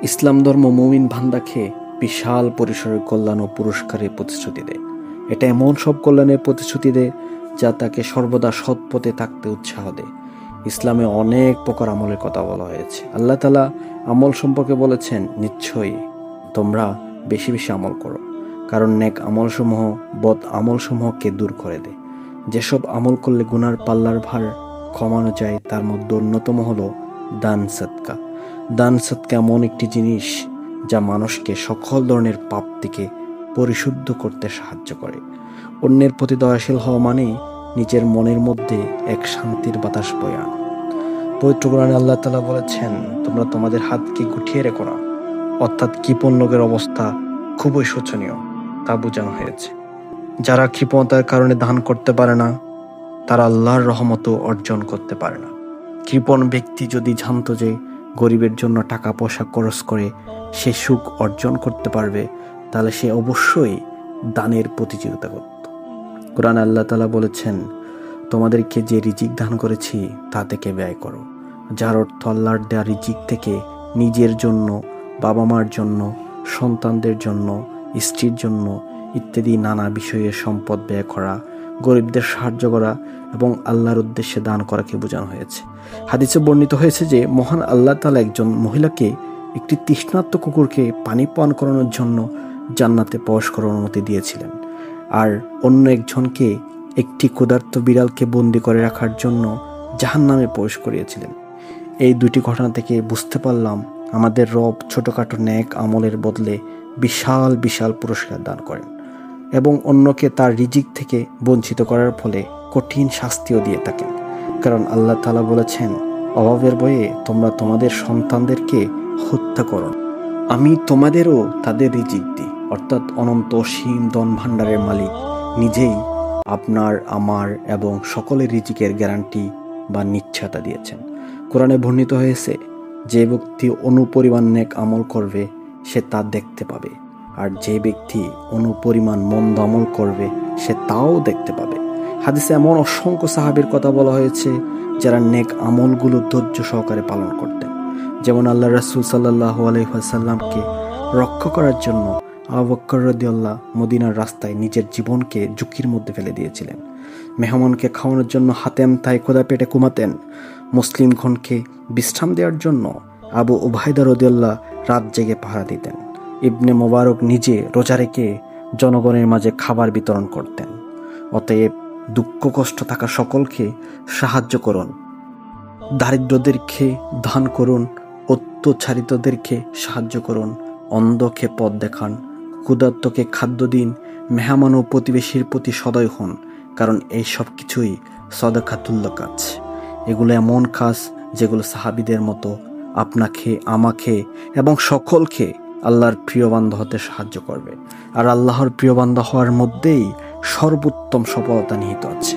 ইসলাম ধর্ম মুমিন বান্দাকে বিশাল পরিসরের কল্যাণ ও পুরস্কারের প্রতিশ্রুতি দেয়। এটা এমন সব কল্যাণের প্রতিশ্রুতি দেয় যা তাকে সর্বদা সৎ পথে থাকতে উৎসাহ দেয়। ইসলামে অনেক প্রকার আমলের কথা বলা হয়েছে। আল্লাহ তাআলা আমল সম্পর্কে বলেছেন, নিশ্চয়ই তোমরা বেশি বেশি আমল করো, কারণ নেক আমলসমূহ বদ আমলসমূহকে দূর করে দেয়। যেসব আমল করলে গুনার পাল্লার ভার কমানো যায় তার মধ্যে অন্যতম হলো দান সদকা। দান সদকা এমন একটি জিনিস যা মানুষকে সকল ধরনের পাপ থেকে পরিশুদ্ধ করতে সাহায্য করে। অন্যের প্রতি দয়াশীল হওয়া মানেই নিজের মনের মধ্যে এক শান্তির বাতাস বয়ে আনা। পবিত্র কোরআনে আল্লাহ তাআলা বলেছেন, তোমরা তোমাদের হাতকে গুটিয়ে রেখো না, অর্থাৎ কৃপণ লোকের অবস্থা খুবই শোচনীয় তা বোঝানো হয়েছে। যারা কৃপণতার কারণে দান করতে পারে না তারা আল্লাহর রহমতও অর্জন করতে পারে না। কৃপণ ব্যক্তি যদি জানতো যে গরিবের জন্য টাকা পয়সা খরচ করে সে সুখ অর্জন করতে পারবে, তাহলে সে অবশ্যই দানের প্রতিযোগিতা করত। কোরআন আল্লাহ তাআলা বলেছেন, তোমাদেরকে যে রিজিক দান করেছি তা থেকে ব্যয় করো, যার অর্থ আল্লাহর দেয়া রিজিক থেকে নিজের জন্য, বাবা মার জন্য, সন্তানদের জন্য, স্ত্রীর জন্য ইত্যাদি নানা বিষয়ে সম্পদ ব্যয় করা, গরিবদের সাহায্য করা এবং আল্লাহর উদ্দেশ্যে দান করাকে বোঝানো হয়েছে। হাদিসে বর্ণিত হয়েছে যে মহান আল্লাহ তাআলা একজন মহিলাকে একটি তৃষ্ণার্ত কুকুরকে পানি পান করানোর জন্য জান্নাতে প্রবেশ করার অনুমতি দিয়েছিলেন, আর অন্য একজনকে একটি ক্ষুধার্ত বিড়ালকে বন্দি করে রাখার জন্য জাহান্নামে প্রবেশ করিয়েছিলেন। এই দুটি ঘটনা থেকে বুঝতে পারলাম আমাদের রব ছোটখাটো নেক আমলের বদলে বিশাল বিশাল পুরস্কার দান করেন এবং অন্যকে তার রিজিক থেকে বঞ্চিত করার ফলে কঠিন শাস্তিও দিয়ে থাকেন। কারণ আল্লাহ তাআলা বলেছেন, অভাবের ভয়ে তোমরা তোমাদের সন্তানদেরকে হত্যা করো, আমি তোমাদেরও তাদের রিজিক দিই। অর্থাৎ অনন্ত অসীম ধন ভাণ্ডারের মালিক নিজেই আপনার, আমার এবং সকলের রিজিকের গ্যারান্টি বা নিশ্চয়তা দিয়েছেন। কোরআনে বর্ণিত হয়েছে, যে ব্যক্তি অনুপরিমাণ নেক আমল করবে সে তা দেখতে পাবে, আর যে ব্যক্তি অনুপরিমাণ মন্দ আমল করবে সে তাও দেখতে পাবে। হাদিসে এমন অসংখ্য সাহাবীর কথা বলা হয়েছে যারা নেক আমলগুলো ধৈর্য সহকারে পালন করতেন। যেমন আল্লাহ রাসূল সাল্লাল্লাহু আলাইহি ওয়াসাল্লামকে রক্ষা করার জন্য আবু বকর রাদিয়াল্লাহু মদিনার রাস্তায় নিজের জীবনকে ঝুঁকির মধ্যে ফেলে দিয়েছিলেন। মেহমানকে খাওয়ানোর জন্য হাতেম তাই খোদা পেটে ঘুমাতেন। মুসলিমগণকে বিশ্রাম দেওয়ার জন্য আবু উবাইদা রাদিয়াল্লাহু রাত জেগে পাহারা দিতেন। ইবনে মোবারক নিজে রোজা রেখে জনগণের মাঝে খাবার বিতরণ করতেন। অতএব দুঃখ কষ্ট থাকা সকলকে সাহায্য করুন, দারিদ্রদেরকে দান করুন, অত্যাচারিতদেরকে সাহায্য করুন, অন্ধকে পথ দেখান, ক্ষুধার্তকে খাদ্য দিন, মেহমান ও প্রতিবেশীর প্রতি সদয় হন, কারণ এই সব কিছুই সদকাতুল্লাহ কাজ। এগুলো এমন কাজ যেগুলো সাহাবীদের মতো আপনাকে, আমাকে এবং সকলকে আল্লাহর প্রিয় বান্দা হতে সাহায্য করবে। আর আল্লাহর প্রিয় বান্দা হওয়ার মধ্যেই সর্বোত্তম সফলতা নিহিত আছে।